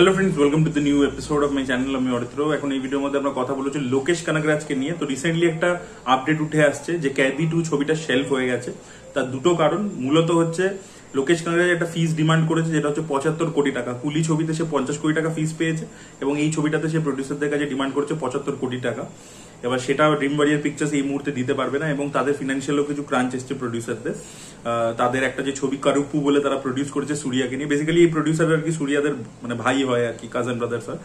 Hello friends, welcome to the new episode of my channel. আমি অরিত্র। এখন এই ভিডিওর মধ্যে আমরা কথা বলছি লোকেশ কানাগরাজকে নিয়ে। তো রিসেন্টলি একটা আপডেট উঠে আসছে যে कैदी 2 ছবিটা শেলফ হয়ে গেছে। তার দুটো কারণ, মূলত হচ্ছে লোকেশ কানাগরাজ একটা ফিস ডিমান্ড করেছে যেটা হচ্ছে 75 কোটি টাকা। কুলি ছবিতে সে 50 কোটি টাকা ফিস পেয়েছে এবং এই ছবিটাতে সে প্রডিউসারদের কাছে ডিমান্ড করেছে 75 কোটি টাকা। এবার সেটা ড্রিম ওয়ারিয়ার পিকচার্স এই মুহূর্তে দিতে পারবে না এবং তাদের ফিনান্সিয়ালও কিছু ক্রাঞ্চ এসছে প্রডিউসারদের। তাদের একটা যে ছবি কারুপ্পু বলে তারা প্রডিউস করেছে সূর্যাকে নিয়ে, বেসিক্যালি এই প্রডিউসার আর কি সূর্যাদের মানে ভাই হয় আর কি, কাজিন ব্রাদার্স হয়।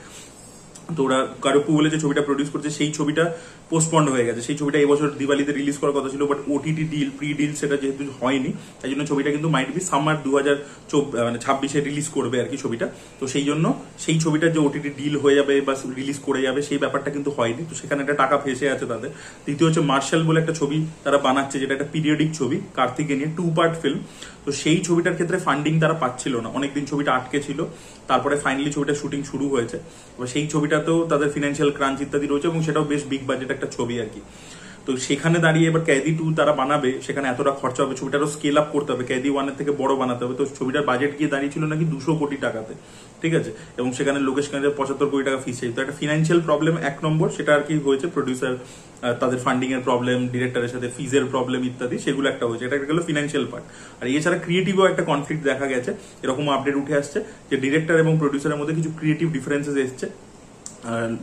তো ওরা কারুপ্পু বলে যে ছবিটা প্রডিউস করছে সেই ছবিটা পোস্টপন্ড হয়ে গেছে। সেই ছবিটা এবছর দিওয়ালিতে রিলিজ করার কথা ছিল, but OTT deal pre deal সেটা যেহেতু হয়নি, তাই জন্য ছবিটা কিন্তু মাইট বি সামার 2026 রিলিজ করবে আর কি ছবিটা। তো সেই জন্য সেই ছবিটা যে ওটিটি ডিল হয়ে যাবে বা রিলিজ করে যাবে সেই ব্যাপারটা কিন্তু হয়নি। তো সেখানে একটা টাকা ফেসে আছে তাদের। দ্বিতীয় হচ্ছে মার্শাল বলে একটা ছবি তারা বানাচ্ছে, যেটা একটা পিরিয়ডিক ছবি কার্তিকে নিয়ে, 2 পার্ট ফিল্ম। তো সেই ছবিটার ক্ষেত্রে ফান্ডিং তারা পাচ্ছিল না, অনেকদিন ছবিটা আটকে ছিল। তারপরে ফাইনালি ছবিটা শুটিং শুরু হয়েছে। এবার সেই ছবিটাতেও তাদের ফিনান্সিয়াল ক্রাঞ্চ ইত্যাদি রয়েছে এবং সেটাও বেশ বিগ বাজেট একটা ছবি আর কি। তো সেখানে দাঁড়িয়ে এবার कैदी 2 তারা বানাবে, সেখানে এতটা খরচা হবে, ছবিটারও স্কেল আপ করতে হবে, कैदी 1 এর থেকে বড় বানাতে হবে। তো ছবিটার বাজেট গিয়ে দাঁড়িয়েছিল নাকি 200 কোটি টাকাতে, ঠিক আছে। এবং সেখানে লোকেশ কানাগরাজ 75 কোটি টাকা ফিস চাই। তো একটা ফিনান্সিয়াল প্রবলেম এক নম্বর, সেটা আর কি হয়েছে প্রডিউসার তাদের ফান্ডিং এর প্রবলেম, ডিরেক্টরের সাথে ফিজের প্রবলেম ইত্যাদি, সেগুলো একটা হয়েছে। এটা গেল ফিনান্সিয়াল পার্ট। আর এছাড়া ক্রিয়েটিভও একটা কনফ্লিক্ট দেখা গেছে, এরকম আপডেট উঠে আসছে যে ডিরেক্টর এবং প্রডিউসারের মধ্যে কিছু ক্রিয়েটিভ ডিফারেন্সেস এসছে।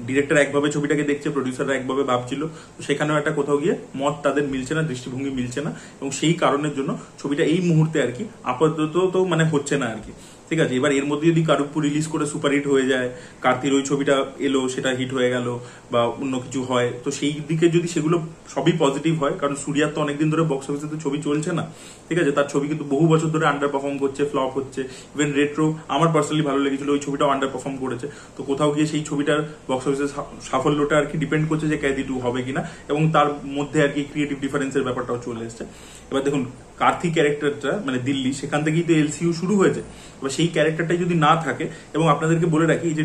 ডিরেক্টর একভাবে ছবিটাকে দেখছে, প্রডিউসাররা একভাবে ভাবছিল। তো সেখানেও একটা কোথাও গিয়ে মত তাদের মিলছে না, দৃষ্টিভঙ্গি মিলছে না এবং সেই কারণের জন্য ছবিটা এই মুহূর্তে আর কি আপাতত তো মানে হচ্ছে না আর কি, ঠিক আছে। এবার এর মধ্যে যদি কারুপ্পু রিলিজ করে সুপারহিট হয়ে যায়, কার্তির ওই ছবিটা এলো সেটা হিট হয়ে গেল বা অন্য কিছু হয়, তো সেই দিকে যদি সেগুলো সবই পজিটিভ হয়, কারণ সূর্যার তো অনেকদিন ধরে বক্স অফিসে তো ছবি চলছে না, ঠিক আছে। তার ছবি কিন্তু বহু বছর ধরে আন্ডার পারফর্ম করছে, ফ্লপ হচ্ছে। ইভেন রেট্রো আমার পার্সোনালি ভালো লেগেছিল, ওই ছবিটাও আন্ডার পারফর্ম করেছে। তো কোথাও গিয়ে সেই ছবিটার বক্স অফিসের সাফল্যটা আর কি ডিপেন্ড করছে যে कैदी 2 হবে কিনা, এবং তার মধ্যে আর কি ক্রিয়েটিভ ডিফারেন্সের ব্যাপারটাও চলে এসছে। এবার দেখুন কার্থি ক্যারেক্টারটা মানে দিল্লি, সেখান থেকেই তো এলসিইউ শুরু হয়েছে। এবার সেই ক্যারেক্টারটা যদি না থাকে, এবং আপনাদেরকে বলে রাখি এই যে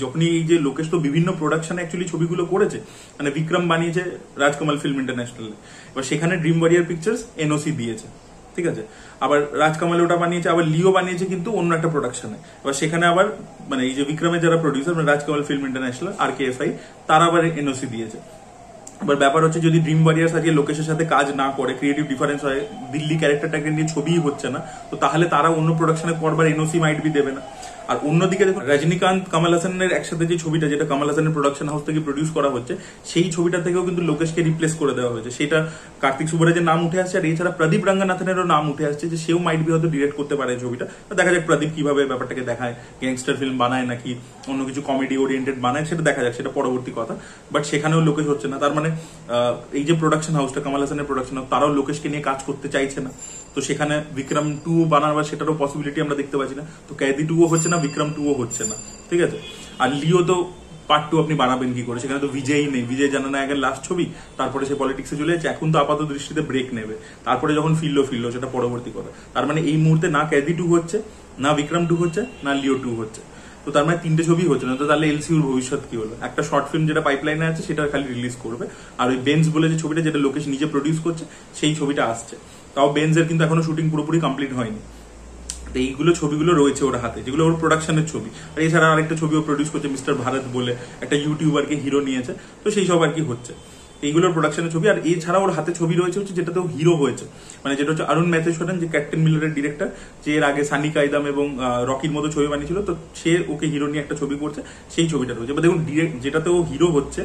যখনই এই যে লোকেশ তো বিভিন্ন প্রোডাকশনে অ্যাকচুয়ালি ছবিগুলো করেছে, মানে বিক্রম বানিয়েছে রাজকমল ফিল্ম ইন্টারন্যাশনালে, এবার সেখানে ড্রিম ওয়ারিয়ার পিকচার্স এনওসি দিয়েছে, ঠিক আছে। আবার রাজকমল ওটা বানিয়েছে, আবার লিও বানিয়েছে কিন্তু অন্য একটা প্রোডাকশনে। এবার সেখানে আবার মানে এই যে বিক্রমের যারা প্রডিউসার মানে রাজকমল ফিল্ম ইন্টারন্যাশনাল RKFI, তারা আবার এনওসি দিয়েছে। এবার ব্যাপার হচ্ছে যদি ড্রিম ওয়ারিয়ার্স আজকে লোকেশের সাথে কাজ না করে, ক্রিয়েটিভ ডিফারেন্স হয়, দিল্লি ক্যারেক্টারটাকে নিয়ে ছবিই হচ্ছে না, তো তাহলে তারা অন্য প্রোডাকশনে করবার এনওসি মাইট বি দেবে না। আর অন্যদিকে দেখুন রজনীকান্ত কমল হাসানের একসাথে যে ছবিটা, যেটা কমল হাসানের প্রোডাকশন হাউস থেকে প্রডিউস করা হচ্ছে, সেই ছবিটা থেকেও কিন্তু লোকেশকে রিপ্লেস করে দেওয়া হয়েছে। সেটা কার্তিক সুবরাজের নাম উঠে আসছে, আর এছাড়া প্রদীপ রঙ্গনাথনেরও নাম উঠে আসছে যে সেও মাইট বি হয়তো ডিরেক্ট করতে পারে ছবিটা। দেখা যাক প্রদীপ কিভাবে ব্যাপারটাকে দেখায়, গ্যাংস্টার ফিল্ম বানায় নাকি অন্য কিছু কমেডি ওরিয়েন্টেড বানায়, সেটা দেখা যাক, সেটা পরবর্তী কথা। বাট সেখানেও লোকেশ হচ্ছে না, তার মানে এই যে প্রোডাকশন হাউসটা কমল হাসানের প্রোডাকশন হাউস, তারাও লোকেশকে নিয়ে কাজ করতে চাইছে না। তো সেখানে বিক্রম 2 বানাবার সেটারও পসিবিলিটি আমরা দেখতে পাচ্ছি না। তো कैदी 2ও হচ্ছে না, বিক্রম 2ও হচ্ছে না, ঠিক আছে। আর লিও তো পার্ট 2 আপনি বানাবেন কি করে, সেখানে তো বিজয়ই নেই। বিজয় জানা নায়কের লাস্ট ছবি, তারপরে সে পলিটিক্সে চলে যাচ্ছে, এখন তো আপাত দৃষ্টিতে ব্রেক নেবে, তারপরে যখন ফিরলো সেটা পরবর্তী কথা। তার মানে এই মুহূর্তে না कैदी 2 হচ্ছে, না বিক্রম 2 হচ্ছে, না লিও 2 হচ্ছে। তো তার মানে 3টে ছবি হচ্ছে না। তো তাহলে এলসিইউর ভবিষ্যৎ কি হলো? একটা শর্ট ফিল্ম যেটা পাইপলাইনে আছে সেটা খালি রিলিজ করবে, আর ওই বেঞ্চ বলে যে ছবিটা যেটা লোকেশ নিজে প্রডিউস করছে সেই ছবিটা আসছে। তাও বেঞ্চের কিন্তু এখনো শুটিং পুরোপুরি কমপ্লিট হয়নি। তো এইগুলো ছবিগুলো রয়েছে ওর হাতে, যেগুলো ওর প্রোডাকশনের ছবি। আর এছাড়া আরেকটা ছবিও প্রডিউস করছে মিস্টার ভারত বলে, একটা ইউটিউবারকে হিরো নিয়েছে। তো সেই সব আর কি হচ্ছে, এইগুলোর প্রোডাকশনের ছবি। আর এছাড়া ওর হাতে ছবি রয়েছে হচ্ছে যেটাতেও হিরো হয়েছে, মানে যেটা হচ্ছে অরুণ ম্যাথেশ্বরন, যে ক্যাপ্টেন মিলারের ডিরেক্টর, যে এর আগে সানি কায়দাম এবং রকির মতো ছবি বানিয়েছিল। তো সে ওকে হিরো নিয়ে একটা ছবি করছে, সেই ছবিটা রয়েছে। এবার দেখুন যেটাতে ও হিরো হচ্ছে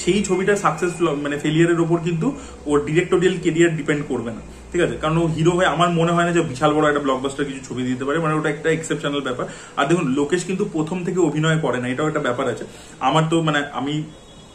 সেই ছবিটার সাকসেস মানে ফেলিয়ারের ওপর কিন্তু ওর ডিরেক্টোরিয়াল কেরিয়ার ডিপেন্ড করবে না, ঠিক আছে। কারণ ও হিরো হয়ে আমার মনে হয় না যে বিশাল বড় একটা ব্লকবাস্টার কিছু ছবি দিতে পারে, মানে ওটা একটা এক্সেপশনাল ব্যাপার। আর দেখুন লোকেশ কিন্তু প্রথম থেকে অভিনয় করে না, এটাও একটা ব্যাপার আছে। আমার তো মানে আমি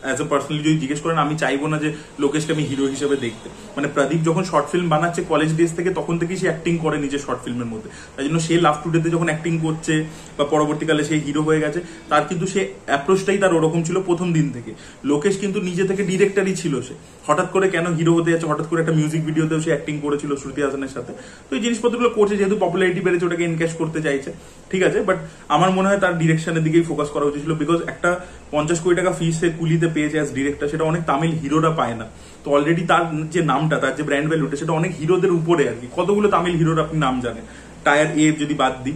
অ্যাজ এ পার্সোনালি যদি জিজ্ঞেস করেন, আমি চাইবো না যে লোকেশকে আমি হিরো হিসেবে দেখতে। মানে প্রদীপ যখন শর্ট ফিল্ম বানাচ্ছে কলেজ ডেজ থেকে, তখন থেকেই সে অ্যাক্টিং করে নিজের শর্ট ফিল্মের মধ্যে। তাই জন্য সে লাভ টুডেতে যখন অ্যাক্টিং করছে বা পরবর্তীকালে সে হিরো হয়ে গেছে, তার কিন্তু সে অ্যাপ্রোচটাই তার ওরকম ছিল প্রথম দিন থেকে। লোকেশ কিন্তু নিজে থেকে ডিরেক্টরই ছিল, সে হঠাৎ করে কেন হিরো হতে যাচ্ছে, হঠাৎ করে একটা মিউজিক ভিডিওতেও সে অ্যাক্টিং করেছিল শ্রুতি হাসানের সাথে। তো এই জিনিসপত্রগুলো করছে যেহেতু পপুলারিটি বেড়েছে, ওটাকে এনক্যাশ করতে চাইছে, ঠিক আছে। বাট আমার মনে হয় তার ডিরেকশনের দিকেই ফোকাস করা উচিত ছিল, বিকজ একটা 50 কোটি টাকা ফিস সে কুলিতে পেয়েছে অ্যাজ ডিরেক্টর, সেটা অনেক তামিল হিরোরা পায় না। তো অলরেডি তার যে নামটা, তার যে ব্র্যান্ড ভ্যালুটা, সেটা অনেক হিরোদের উপরে আর কি। কতগুলো তামিল হিরোর আপনি নাম জানেন? টায়ার এ যদি বাদ দিই,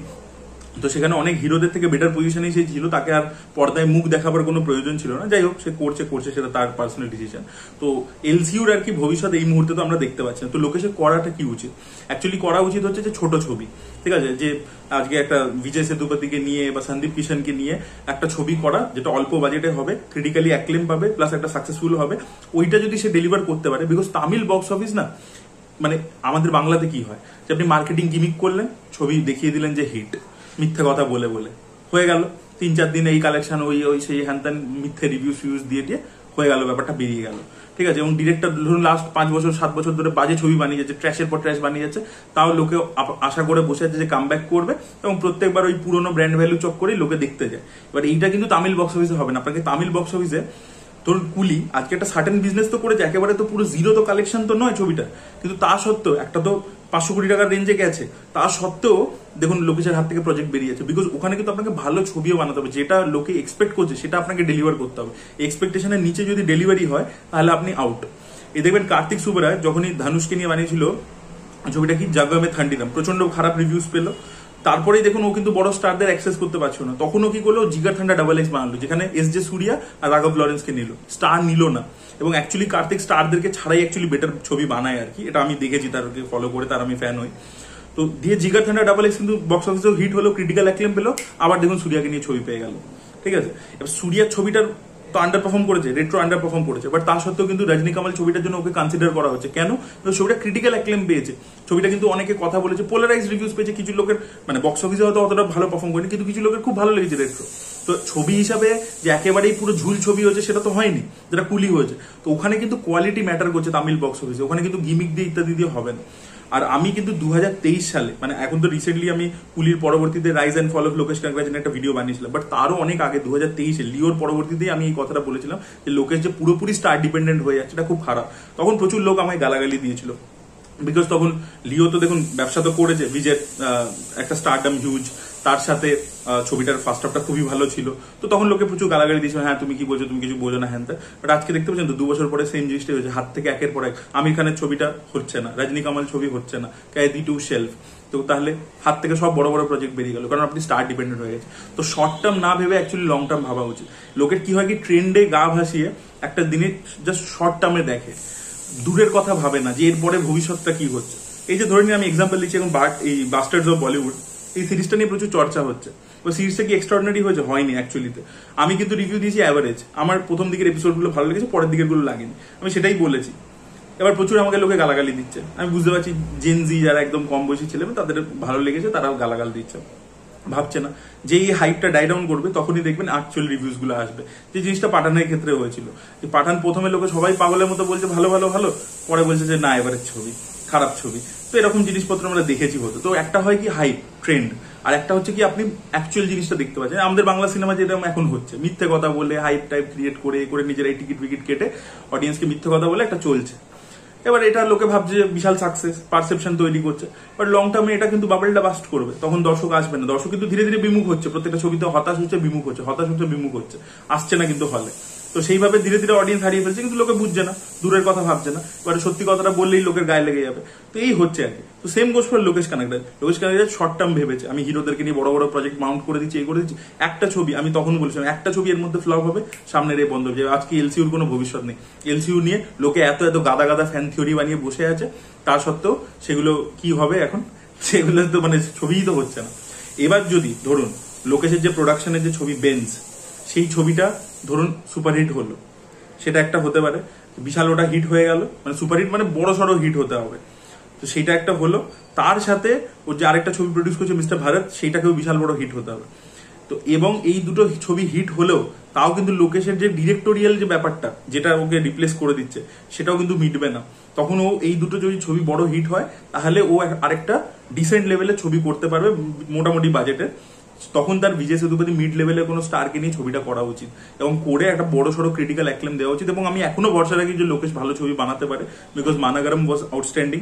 তো সেখানে অনেক হিরোদের থেকে বেটার পজিশনে সে ছিল, তাকে আর পর্দায় মুখ দেখাবার কোনো প্রয়োজন ছিল না। যাই হোক, সে করছে সেটা তার পার্সোনাল ডিসিশন। তো এলসিইউর আর কি ভবিষ্যৎ এই মুহূর্তে তো আমরা দেখতে পাচ্ছি না। তো লোকেশের করাটা কি উচিত? অ্যাকচুয়ালি করা উচিত হচ্ছে যে ছোট ছবি, ঠিক আছে, যে আজকে একটা বিজয় সেতুপতিকে নিয়ে বা সন্দীপ কিষণকে নিয়ে একটা ছবি করা যেটা অল্প বাজেটে হবে, ক্রিটিক্যালি অ্যাক্লেম পাবে, প্লাস একটা সাকসেসফুল হবে। ওইটা যদি সে ডেলিভার করতে পারে, বিকজ তামিল বক্স অফিস না, মানে আমাদের বাংলাতে কি হয় যে আপনি মার্কেটিং গিমিক করলেন, ছবি দেখিয়ে দিলেন যে হিট, মিথ্যে কথা বলে হয়ে গেল, 3-4 দিনে এই কালেকশন, ওই সেই হ্যান মিথ্যে রিভিউজ দিয়ে হয়ে গেল, ব্যাপারটা বেরিয়ে গেল, ঠিক আছে। এবং ডিরেক্টর ধরুন লাস্ট 5 বছর 7 বছর ধরে বাজে ছবি বানিয়ে যাচ্ছে, ট্র্যাশের পর ট্র্যাশ বানিয়ে যাচ্ছে, তাও লোকে আশা করে বসে আছে যে কামব্যাক করবে, এবং প্রত্যেকবার ওই পুরোনো ব্র্যান্ড ভ্যালু চক করেই লোকে দেখতে যায়। এবার এইটা কিন্তু তামিল বক্স অফিসে হবে না। আপনাকে তামিল বক্স অফিসে ধরুন কুলি আজকে একটা সার্টেন বিজনেস তো করেছে, একেবারে তো পুরো জিরো তো কালেকশন তো নয় ছবিটা, কিন্তু তা সত্ত্বেও একটা তো 500 কোটি টাকার রেঞ্জে গেছে, তা সত্ত্বেও দেখুন লোকেশের হাত থেকে প্রজেক্ট বেরিয়েছে, বিকজ ওখানে কিন্তু আপনাকে ভালো ছবিও বানাতে হবে, যেটা লোকে এক্সপেক্ট করছে সেটা আপনাকে ডেলিভার করতে হবে। এক্সপেকটেশনের নিচে যদি ডেলিভারি হয় তাহলে আপনি আউট। এই দেখবেন কার্তিক সুবরায় যখনই ধানুষকে নিয়ে বানিয়েছিল ছবিটা কি জাগমে থান্ডিরাম, প্রচন্ড খারাপ রিভিউজ পেলো, তারপরেই দেখুন ও কিন্তু বড় স্টারদের অ্যাক্সেস করতে পারছিল না, তখন ও কি করলো, জিগার ঠান্ডা XX বানালো, যেখানে SJ সূর্যা আর রাঘব লরেন্সকে নিল, স্টার নিল না। এবং অ্যাকচুয়ালি কার্তিক স্টারদেরকে ছাড়াই অ্যাকচুয়ালি বেটার ছবি বানায় আর কি, এটা আমি দেখেছি, তারকে ফলো করে, তার আমি ফ্যান হই। তো দিয়ে জিগার ঠান্ডা XX কিন্তু বক্স অফিসেও হিট হলো, ক্রিটিক্যাল অ্যাক্লেম পেলো, আবার দেখুন সূর্যাকে নিয়ে ছবি পেয়ে গেল, ঠিক আছে। এবার সূর্যার ছবিটার তো আন্ডার পারফর্ম করেছে, রেট্রো আন্ডার পারফর্ম করেছে, বাট তা সত্ত্বেও কিন্তু রজনী কামাল ছবিটার জন্য ওকে কনসিডার করা হচ্ছে। কেন? ছবিটা ক্রিটিক্যাল অ্যাক্লেম পেয়েছে, ছবিটা কিন্তু অনেকে কথা বলেছে, পোলারাইজ রিভিউজ পেয়েছে, কিছু লোকের মানে বক্স অফিসে হয়তো অতটা ভালো পারফর্ম করেনি, কিন্তু কিছু লোকের খুব ভালো লেগেছে রেট্রো। তো ছবি হিসাবে যে একেবারেই পুরো ঝুল ছবি হয়েছে সেটা তো হয়নি, যেটা কুলি হয়েছে। তো ওখানে কিন্তু কোয়ালিটি ম্যাটার করছে তামিল বক্স অফিসে, ওখানে কিন্তু গিমিক দিয়ে ইত্যাদি দিয়ে হবে না। আর আমি কিন্তু 2023 সালে, মানে এখন তো রিসেন্টলি আমি কুলির পরবর্তীতে rise and fall of Lokesh Kanagaraj একটা ভিডিও বানিয়েছিলাম, বাট তারও অনেক আগে 2023-এ লিওর পরবর্তীতেই আমি এই কথাটা বলেছিলাম যে লোকেশ যে পুরোপুরি স্টার ডিপেন্ডেন্ট হয়ে যাচ্ছে, এটা খুব খারাপ। তখন প্রচুর লোক আমায় গালাগালি দিয়েছিল, বিকজ তখন লিও তো দেখুন ব্যবসা তো করেছে, বিজের একটা স্টারডাম হিউজ, তার সাথে ছবিটার ফার্স্ট হাফটা খুবই ভালো ছিল, তো তখন লোকে প্রচুর গালাগালি দিয়েছিল, হ্যাঁ তুমি কি বলছো, তুমি কিছু বোঝো না, হ্যান তা। বাট আজকে দেখতে পাচ্ছেন তো 2 বছর পরে সেম জিনিসটাই হয়েছে, হাত থেকে একের পর এক আমির খানের ছবিটা হচ্ছে না, রজনী কামাল ছবি হচ্ছে না, कैदी 2 শেলফ। তো তাহলে হাত থেকে সব বড় বড় প্রজেক্ট বেরিয়ে গেল, কারণ আপনি স্টার ডিপেন্ডেন্ট হয়ে গেছে। তো শর্ট টার্ম না ভেবে অ্যাকচুয়ালি লং টার্ম ভাবা উচিত। লোকের কি হয় কি, ট্রেন্ডে গা ভাসিয়ে একটা দিনে জাস্ট শর্ট টার্মে দেখে, দূরের কথা ভাবে না যে এরপরে ভবিষ্যৎটা কি হচ্ছে। এই যে ধরে নিন আমি এক্সাম্পল দিচ্ছি, এখন এই বাস্টার্ডস অফ বলিউড, এই সিরিজটা নিয়ে প্রচুর চর্চা হচ্ছে। ওই সিরিজটা কি এক্সট্রাঅর্ডিনারি হয়েছে? হয়নি অ্যাকচুয়ালিতে। আমি কিন্তু রিভিউ দিয়েছি অ্যাভারেজ, আমার প্রথম দিকের এপিসোডগুলো ভালো লেগেছে, পরের দিকের গুলো লাগেনি, আমি সেটাই বলেছি। এবার প্রচুর আমাকে লোকে গালাগালি দিচ্ছে, আমি বুঝতে পারছি জেনজি যারা একদম কম বয়সী ছেলে তাদের ভালো লেগেছে, তারাও গালাগাল দিচ্ছে। ভাবছে না যে এই হাইপটা ডাই ডাউন করবে, তখনই দেখবেন অ্যাকচুয়াল রিভিউজ গুলো আসবে। যে জিনিসটা পাঠানের ক্ষেত্রে হয়েছিল, যে পাঠান প্রথমে লোকে সবাই পাগলের মতো বলছে ভালো ভালো ভালো, পরে বলছে যে না এবারের ছবি খারাপ ছবি। তো এরকম জিনিসপত্র আমরা দেখেছি হতো। তো একটা হয় কি হাইপ ট্রেন্ড, আর একটা হচ্ছে কি আপনি অ্যাকচুয়াল জিনিসটা দেখতে পাচ্ছেন। আমাদের বাংলা সিনেমা যেরকম এখন হচ্ছে, মিথ্যে কথা বলে হাইপ টাইপ ক্রিয়েট করে নিজেরাই টিকিট ফিকিট কেটে অডিয়েন্সকে মিথ্যে কথা বলে একটা চলছে। এবার এটা লোকে ভাবছে যে বিশাল সাকসেস, পারসেপশন তৈরি করছে, বাট লং টার্মে এটা কিন্তু বাবলটা বাস্ট করবে, তখন দর্শক আসবে না। দর্শক কিন্তু ধীরে ধীরে বিমুখ হচ্ছে, প্রত্যেকটা ছবিতে হতাশ হচ্ছে বিমুখ হচ্ছে, আসছে না কিন্তু হলে। তো সেইভাবে ধীরে ধীরে অডিয়েন্স হারিয়ে ফেলছে, কিন্তু লোকে বুঝছে না, দূরের কথা ভাবছে না। এবার সত্যি কথাটা বললেই লোকের গায়ে লেগে যাবে। তো এই হচ্ছে আর কি। তো same goes for Lokesh Kanagaraj short term ভেবেছে, আমি হিরোদেরকে নিয়ে বড় বড় প্রজেক্ট মাউন্ট করে দিচ্ছি, এই করে দিচ্ছি। একটা ছবি, আমি তখন বলেছিলাম একটা ছবি এর মধ্যে ফ্লপ হবে, সামনের এই বন্ধ হয়ে যাবে। আজকে এলসিউর কোনো ভবিষ্যৎ নেই। এলসিউ নিয়ে লোকে এত গাদা গাদা ফ্যান থিওরি বানিয়ে বসে আছে, তা সত্ত্বেও সেগুলো কি হবে এখন, সেগুলো তো মানে ছবিই তো হচ্ছে না। এবার যদি ধরুন লোকেশের যে প্রোডাকশনের যে ছবি বেঞ্জ, সেই ছবিটা ধরুন সুপারহিট হলো, সেটা একটা হতে পারে, বিশাল ওটা হিট হয়ে গেল, মানে সুপারহিট মানে বড় সড়ো হিট হতে হবে। তো সেইটা একটা হলো, তার সাথে ওর যে আরেকটা ছবি প্রডিউস করছে মিস্টার ভারত, সেইটাকেও বিশাল বড় হিট হতে হবে। তো এবং এই দুটো ছবি হিট হলেও তাও কিন্তু লোকেশের যে ডিরেক্টোরিয়াল যে ব্যাপারটা, যেটা ওকে রিপ্লেস করে দিচ্ছে, সেটাও কিন্তু মিটবে না। তখন ও এই দুটো যদি ছবি বড় হিট হয়, তাহলে ও আরেকটা ডিসেন্ট লেভেলের ছবি করতে পারবে মোটামুটি বাজেটে। তখন তার বিজয় সেতুপতি মিড লেভেলের কোনো স্টারকে নিয়ে ছবিটা করা উচিত, এবং করে একটা বড় সড়ো ক্রিটিক্যাল অ্যাক্লেম দেওয়া উচিত। এবং আমি এখনো ভরসা রাখি যে লোকেশ ভালো ছবি বানাতে পারে, because Maanagaram was outstanding,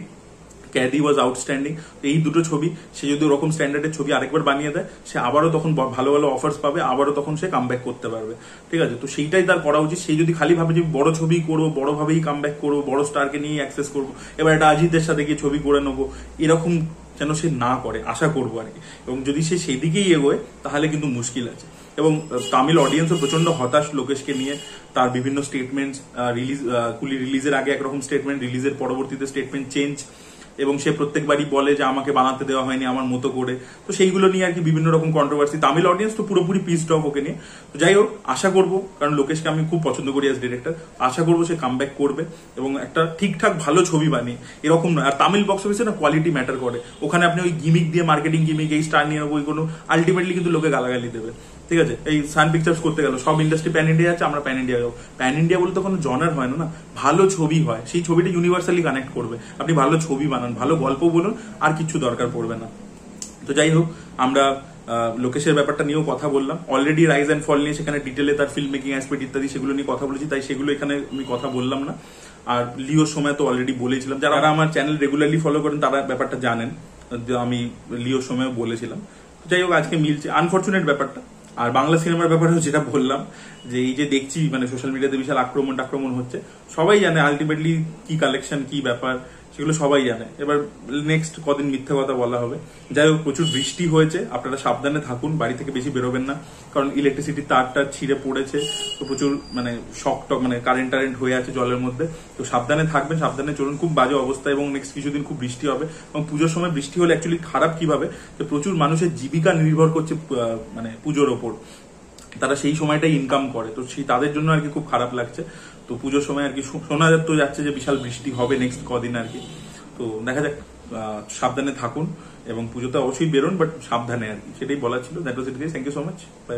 Kaithi was outstanding. এই দুটো ছবি সে যদি ওরকম স্ট্যান্ডার্ডের ছবি আরেকবার বানিয়ে দেয়, সে আবারও তখন ভালো ভালো অফার্স পাবে, আবারও তখন সে কামব্যাক করতে পারবে। ঠিক আছে, তো সেইটাই তার করা উচিত। সেই যদি খালি ভাবে যে বড় ছবি করবো, বড়ভাবেই কামব্যাক করবো, বড় স্টারকে নিয়ে অ্যাক্সেস করবো, এবার একটা অজিতের সাথে গিয়ে ছবি করে নেবো, এরকম যেন সে না করে, আশা করবো আর কি। এবং যদি সে সেদিকেই এগোয় তাহলে কিন্তু মুশকিল আছে। এবং তামিল অডিয়েন্সও প্রচন্ড হতাশ লোকেশকে নিয়ে। তার বিভিন্ন স্টেটমেন্ট কুলি রিলিজের আগে একরকম স্টেটমেন্ট, রিলিজের পরবর্তীতে স্টেটমেন্ট চেঞ্জ, এবং সে প্রত্যেকবারই বলে যে আমাকে বানাতে দেওয়া হয়নি আমার মতো করে। তো সেইগুলো নিয়ে আর কি বিভিন্ন রকম কন্ট্রোভার্সি। তামিল অডিয়েন্স তো পুরোপুরি পিসড অফ ওকে নিয়ে। তো যাই হোক, আশা করবো, কারণ লোকেশকে আমি খুব পছন্দ করি অ্যাজ ডিরেক্টর, আশা করবো সে কামব্যাক করবে এবং একটা ঠিকঠাক ভালো ছবি বানিয়ে, এরকম নয়। আর তামিল বক্স অফিসে না কোয়ালিটি ম্যাটার করে। ওখানে আপনি ওই গিমিক দিয়ে, মার্কেটিং গিমিক, এই স্টার নিয়ে ওই কোনো, আলটিমেটলি কিন্তু লোকে গালাগালি দেবে। ঠিক আছে, এই সান পিকচার্স করতে গেল, সব ইন্ডাস্ট্রি প্যান ইন্ডিয়া আছে, আমরা প্যান ইন্ডিয়া যাবো। প্যান ইন্ডিয়া বলে তো কোনো জনার হয় না, ভালো ছবি হয়, সেই ছবিটা ইউনিভার্সালি কানেক্ট করবে। আপনি ভালো ছবি বানান, ভালো গল্প বলুন, আর কিছু দরকার পড়বে না। তো যাই হোক, আমরা লোকেশের ব্যাপারটা নিয়েও কথা বললাম। অলরেডি রাইজ অ্যান্ড ফল নিয়ে সেখানে ডিটেলে তার ফিল্ম মেকিং অ্যাসপেক্ট ইত্যাদি সেগুলো নিয়ে কথা বলেছি, তাই সেগুলো এখানে আমি কথা বললাম না। আর লিওর সময় তো অলরেডি বলেছিলাম, যারা আমার চ্যানেল রেগুলারলি ফলো করেন তারা ব্যাপারটা জানেন, আমি লিওর সময়ও বলেছিলাম। যাই হোক, আজকে মিলছে, আনফর্চুনেট ব্যাপারটা। আর বাংলা সিনেমার ব্যাপারেও যেটা বললাম, যে এই যে দেখছি মানে সোশ্যাল মিডিয়াতে বিশাল আক্রমণ হচ্ছে, সবাই জানে আলটিমেটলি কি কালেকশন, কি ব্যাপার, সেগুলো সবাই জানে। এবার নেক্সট কদিন মিথ্যে কথা বলা হবে। যাই হোক, প্রচুর বৃষ্টি হয়েছে, আপনারা সাবধানে থাকুন, বাড়ি থেকে বেশি বেরোবেন না, কারণ ইলেকট্রিসিটির তারটা ছিঁড়ে পড়েছে, তো প্রচুর মানে শক টক, মানে কারেন্ট হয়ে আছে জলের মধ্যে। তো সাবধানে থাকবেন, সাবধানে চলুন, খুব বাজে অবস্থা। এবং নেক্সট কিছুদিন খুব বৃষ্টি হবে, এবং পুজোর সময় বৃষ্টি হলে অ্যাকচুয়ালি খারাপ কিভাবে, যে প্রচুর মানুষের জীবিকা নির্ভর করছে মানে পুজোর ওপর, তারা সেই সময়টাই ইনকাম করে, তো সেই তাদের জন্য আর কি খুব খারাপ লাগছে। তো পুজোর সময় আর কি শোনা যাচ্ছে যে বিশাল বৃষ্টি হবে নেক্সট কদিন আর কি। তো দেখা যাক, সাবধানে থাকুন এবং পুজোতে অবশ্যই বেরোন, বাট সাবধানে আর কি, সেটাই বলার ছিল। That was it guys, thank you so much, by.